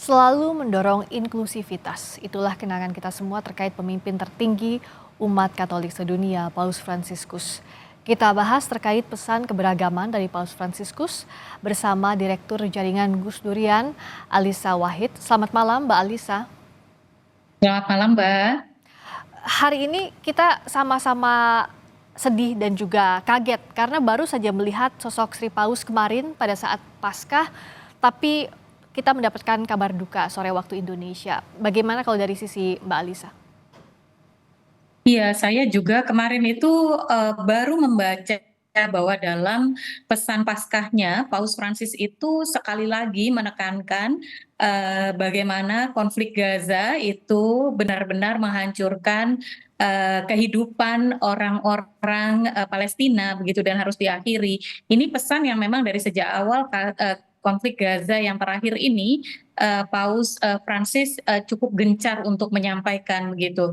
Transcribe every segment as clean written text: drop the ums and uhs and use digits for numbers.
Selalu mendorong inklusivitas, itulah kenangan kita semua terkait pemimpin tertinggi umat Katolik sedunia, Paus Fransiskus. Kita bahas terkait pesan keberagaman dari Paus Fransiskus bersama Direktur Jaringan Gus Durian, Alisa Wahid. Selamat malam, Mbak Alisa. Selamat malam, Mbak. Hari ini kita sama-sama sedih dan juga kaget karena baru saja melihat sosok Sri Paus kemarin pada saat Paskah, tapi kita mendapatkan kabar duka sore waktu Indonesia. Bagaimana kalau dari sisi Mbak Alisa? Iya, saya juga kemarin itu baru membaca bahwa dalam pesan Paskahnya, Paus Fransis itu sekali lagi menekankan bagaimana konflik Gaza itu benar-benar menghancurkan kehidupan orang-orang Palestina begitu dan harus diakhiri. Ini pesan yang memang dari sejak awal konflik Gaza yang terakhir ini Paus Fransis cukup gencar untuk menyampaikan begitu.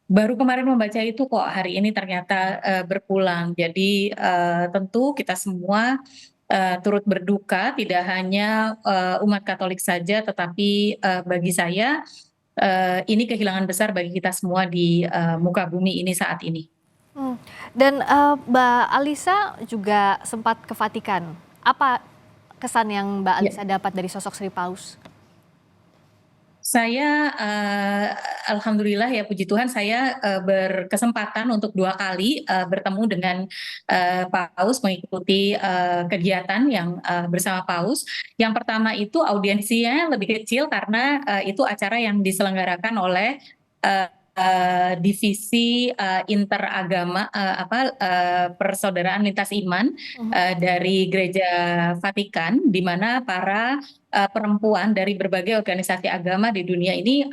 Baru kemarin membaca itu kok hari ini ternyata berpulang. Jadi tentu kita semua turut berduka, tidak hanya umat Katolik saja, tetapi bagi saya ini kehilangan besar bagi kita semua di muka bumi ini saat ini. Hmm. Dan Mbak Alisa juga sempat ke Vatikan. Apa kesan yang Mbak Ya. Alisa dapat dari sosok Sri Paus? Saya alhamdulillah ya puji Tuhan saya berkesempatan untuk 2 kali bertemu dengan Paus mengikuti kegiatan yang bersama Paus. Yang pertama itu audiensinya lebih kecil karena itu acara yang diselenggarakan oleh divisi interagama persaudaraan lintas iman Mhm. dari Gereja Vatikan di mana para perempuan dari berbagai organisasi agama di dunia ini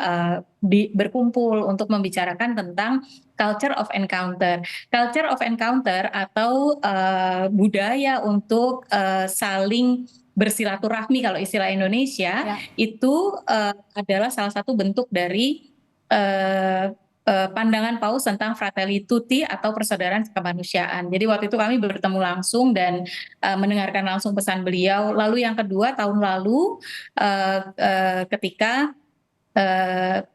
berkumpul untuk membicarakan tentang culture of encounter. Culture of encounter atau budaya untuk saling bersilaturahmi kalau istilah Indonesia Ya. itu adalah salah satu bentuk dari eh, pandangan Paus tentang Fratelli Tutti atau persaudaraan kemanusiaan. Jadi waktu itu kami bertemu langsung dan mendengarkan langsung pesan beliau. Lalu yang kedua tahun lalu ketika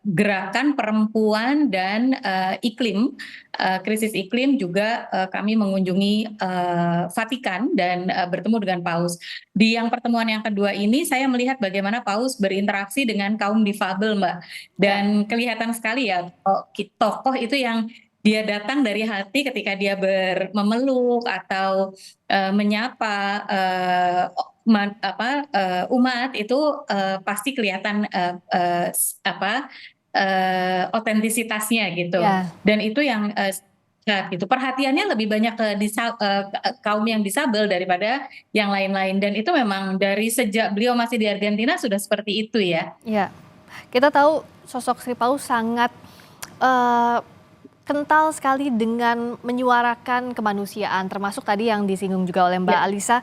gerakan perempuan dan iklim, krisis iklim juga kami mengunjungi Vatikan dan bertemu dengan Paus. Di yang pertemuan yang kedua ini saya melihat bagaimana Paus berinteraksi dengan kaum difabel, Mbak. Ya. Dan kelihatan sekali ya tokoh itu yang dia datang dari hati ketika dia memeluk atau menyapa umat itu pasti kelihatan otentisitasnya gitu. Ya. Dan itu yang gitu perhatiannya lebih banyak ke kaum yang disabel daripada yang lain-lain. Dan itu memang dari sejak beliau masih di Argentina sudah seperti itu ya. Ya, kita tahu sosok Sri Paus sangat eh, kental sekali dengan menyuarakan kemanusiaan, termasuk tadi yang disinggung juga oleh Mbak Ya. Alisa,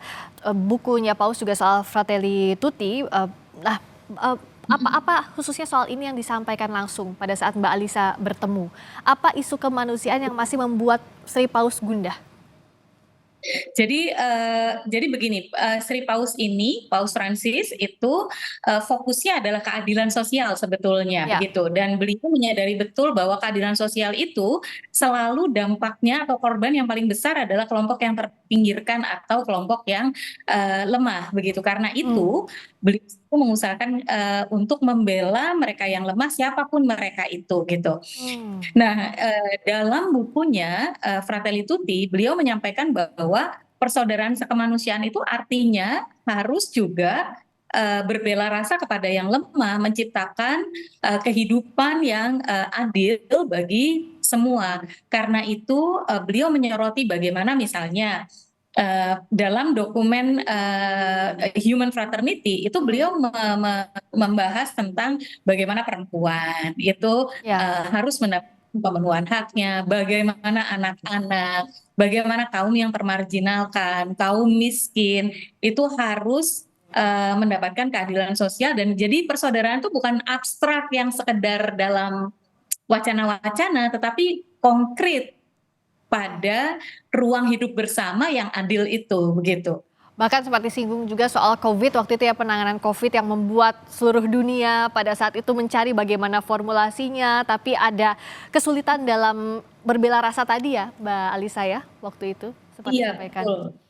bukunya Paus juga soal Fratelli Tutti. Nah, eh, apa khususnya soal ini yang disampaikan langsung pada saat Mbak Alisa bertemu? Apa isu kemanusiaan yang masih membuat Sri Paus gundah? Jadi begini, Sri Paus ini, Paus Francis itu fokusnya adalah keadilan sosial sebetulnya Ya. begitu. Dan beliau menyadari betul bahwa keadilan sosial itu selalu dampaknya atau korban yang paling besar adalah kelompok yang terpinggirkan atau kelompok yang lemah begitu. Karena Hmm. itu beliau mengusahakan untuk membela mereka yang lemah siapapun mereka itu gitu. Hmm. Nah, dalam bukunya Fratelli Tutti, beliau menyampaikan bahwa persaudaraan sekemanusiaan itu artinya harus juga berbela rasa kepada yang lemah, menciptakan kehidupan yang adil bagi semua. Karena itu beliau menyoroti bagaimana misalnya dalam dokumen Human Fraternity itu Hmm. beliau membahas tentang bagaimana perempuan itu Ya. harus mendapat pemenuhan haknya, bagaimana anak-anak, bagaimana kaum yang termarginalkan, kaum miskin itu harus mendapatkan keadilan sosial. Dan jadi persaudaraan itu bukan abstrak yang sekedar dalam wacana-wacana, tetapi konkret pada ruang hidup bersama yang adil itu begitu. Bahkan sempat disinggung juga soal COVID waktu itu ya, penanganan COVID yang membuat seluruh dunia pada saat itu mencari bagaimana formulasinya, tapi ada kesulitan dalam berbela rasa tadi ya Mbak Alisa ya, waktu itu sempat Iya, disampaikan. betul.